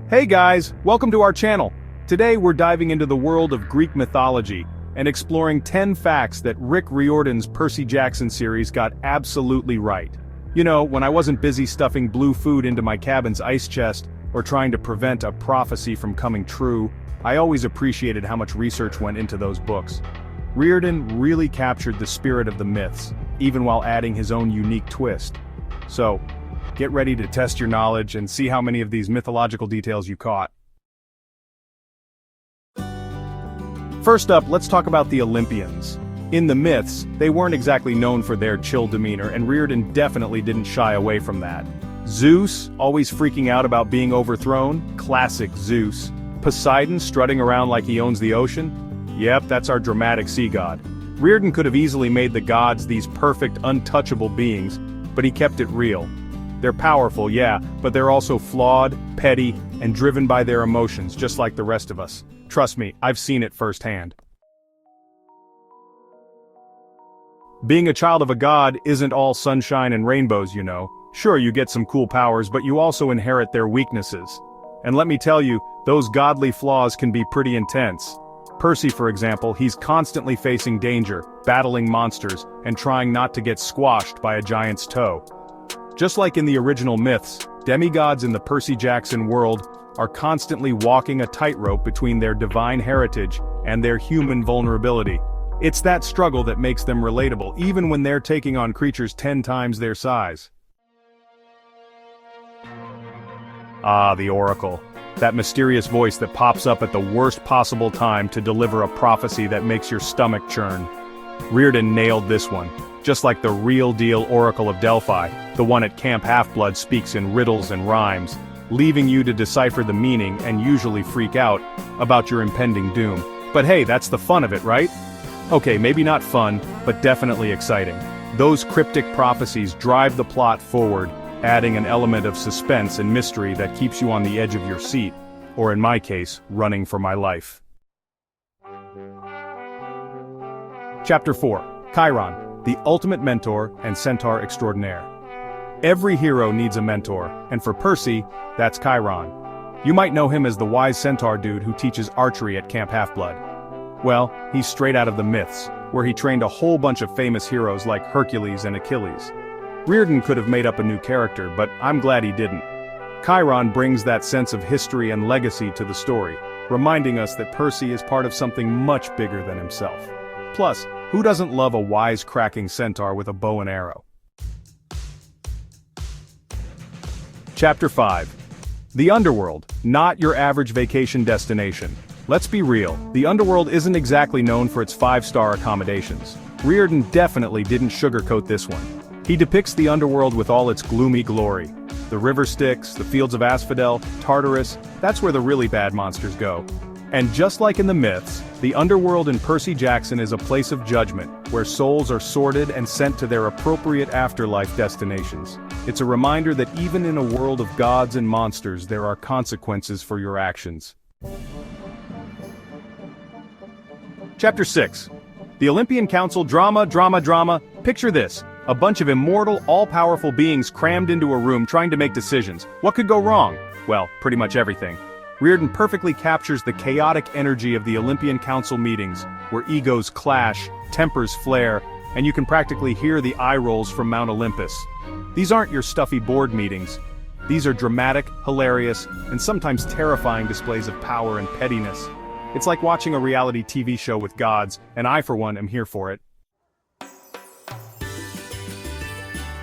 Hey guys, welcome to our channel. Today we're diving into the world of Greek mythology and exploring 10 facts that Rick Riordan's Percy Jackson series got absolutely right. You know, when I wasn't busy stuffing blue food into my cabin's ice chest or trying to prevent a prophecy from coming true, I always appreciated how much research went into those books. Riordan really captured the spirit of the myths, even while adding his own unique twist. So, get ready to test your knowledge and see how many of these mythological details you caught. First up, let's talk about the Olympians. In the myths, they weren't exactly known for their chill demeanor, and Riordan definitely didn't shy away from that. Zeus, always freaking out about being overthrown, classic Zeus. Poseidon strutting around like he owns the ocean? Yep, that's our dramatic sea god. Riordan could have easily made the gods these perfect, untouchable beings, but he kept it real. They're powerful, yeah, but they're also flawed, petty, and driven by their emotions, just like the rest of us. Trust me, I've seen it firsthand. Being a child of a god isn't all sunshine and rainbows, you know. Sure, you get some cool powers, but you also inherit their weaknesses. And let me tell you, those godly flaws can be pretty intense. Percy, for example, he's constantly facing danger, battling monsters, and trying not to get squashed by a giant's toe. Just like in the original myths, demigods in the Percy Jackson world are constantly walking a tightrope between their divine heritage and their human vulnerability. It's that struggle that makes them relatable, even when they're taking on creatures 10 times their size. Ah, the Oracle. That mysterious voice that pops up at the worst possible time to deliver a prophecy that makes your stomach churn. Riordan nailed this one. Just like the real-deal Oracle of Delphi, the one at Camp Half-Blood speaks in riddles and rhymes, leaving you to decipher the meaning and usually freak out about your impending doom. But hey, that's the fun of it, right? Okay, maybe not fun, but definitely exciting. Those cryptic prophecies drive the plot forward, adding an element of suspense and mystery that keeps you on the edge of your seat, or in my case, running for my life. Chapter 4. Chiron, the ultimate mentor and centaur extraordinaire. Every hero needs a mentor, and for Percy, that's Chiron. You might know him as the wise centaur dude who teaches archery at Camp Half-Blood. Well, he's straight out of the myths, where he trained a whole bunch of famous heroes like Hercules and Achilles. Riordan could have made up a new character, but I'm glad he didn't. Chiron brings that sense of history and legacy to the story, reminding us that Percy is part of something much bigger than himself. Plus, who doesn't love a wise-cracking centaur with a bow and arrow? Chapter 5. The Underworld, not your average vacation destination. Let's be real, the Underworld isn't exactly known for its 5-star accommodations. Riordan definitely didn't sugarcoat this one. He depicts the Underworld with all its gloomy glory. The river Styx, the fields of Asphodel, Tartarus, that's where the really bad monsters go. And just like in the myths, the Underworld in Percy Jackson is a place of judgment, where souls are sorted and sent to their appropriate afterlife destinations. It's a reminder that even in a world of gods and monsters, there are consequences for your actions. Chapter 6. The Olympian Council drama. Picture this. A bunch of immortal, all-powerful beings crammed into a room trying to make decisions. What could go wrong? Well, pretty much everything. Riordan perfectly captures the chaotic energy of the Olympian Council meetings, where egos clash, tempers flare, and you can practically hear the eye rolls from Mount Olympus. These aren't your stuffy board meetings. These are dramatic, hilarious, and sometimes terrifying displays of power and pettiness. It's like watching a reality TV show with gods, and I, for one, am here for it.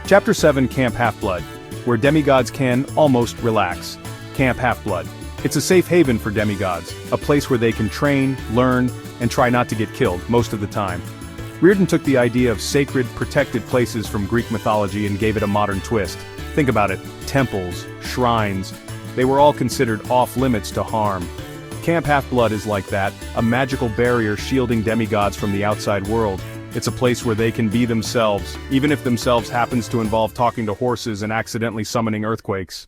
Chapter 7. Camp Half-Blood, where demigods can almost relax. Camp Half-Blood. It's a safe haven for demigods, a place where they can train, learn, and try not to get killed most of the time. Riordan took the idea of sacred, protected places from Greek mythology and gave it a modern twist. Think about it, temples, shrines, they were all considered off-limits to harm. Camp Half-Blood is like that, a magical barrier shielding demigods from the outside world. It's a place where they can be themselves, even if themselves happens to involve talking to horses and accidentally summoning earthquakes.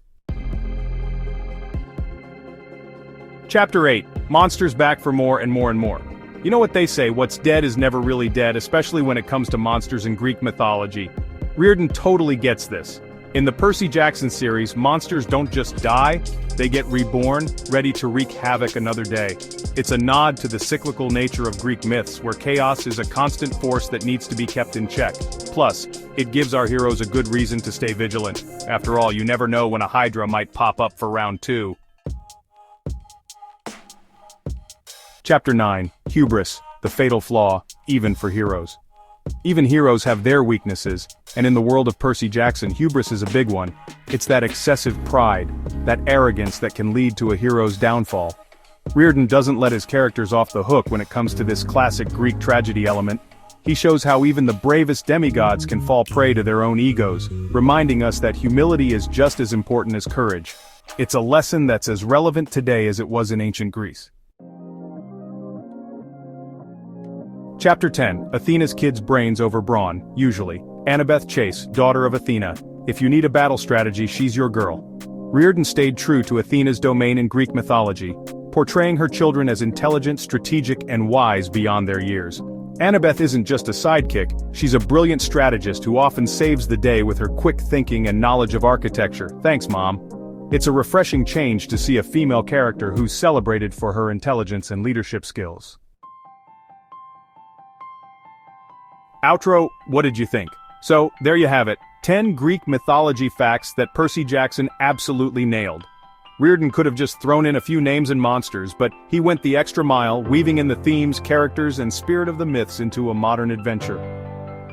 Chapter 8. Monsters back for more and more and more. You know what they say, what's dead is never really dead, especially when it comes to monsters in Greek mythology. Riordan totally gets this. In the Percy Jackson series, monsters don't just die, they get reborn, ready to wreak havoc another day. It's a nod to the cyclical nature of Greek myths, where chaos is a constant force that needs to be kept in check. Plus, it gives our heroes a good reason to stay vigilant. After all, you never know when a Hydra might pop up for round 2. Chapter 9, Hubris, the fatal flaw, even for heroes. Even heroes have their weaknesses, and in the world of Percy Jackson, hubris is a big one. It's that excessive pride, that arrogance that can lead to a hero's downfall. Riordan doesn't let his characters off the hook when it comes to this classic Greek tragedy element. He shows how even the bravest demigods can fall prey to their own egos, reminding us that humility is just as important as courage. It's a lesson that's as relevant today as it was in ancient Greece. Chapter 10, Athena's kids' brains over brawn, usually. Annabeth Chase, daughter of Athena. If you need a battle strategy, she's your girl. Riordan stayed true to Athena's domain in Greek mythology, portraying her children as intelligent, strategic, and wise beyond their years. Annabeth isn't just a sidekick, she's a brilliant strategist who often saves the day with her quick thinking and knowledge of architecture. Thanks, Mom. It's a refreshing change to see a female character who's celebrated for her intelligence and leadership skills. Outro, what did you think? So, there you have it, 10 Greek mythology facts that Percy Jackson absolutely nailed. Riordan could have just thrown in a few names and monsters, but he went the extra mile, weaving in the themes, characters, and spirit of the myths into a modern adventure.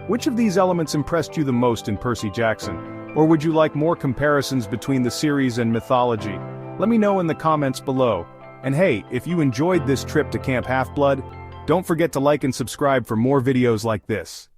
Which of these elements impressed you the most in Percy Jackson? Or would you like more comparisons between the series and mythology? Let me know in the comments below. And hey, if you enjoyed this trip to Camp Half-Blood, don't forget to like and subscribe for more videos like this.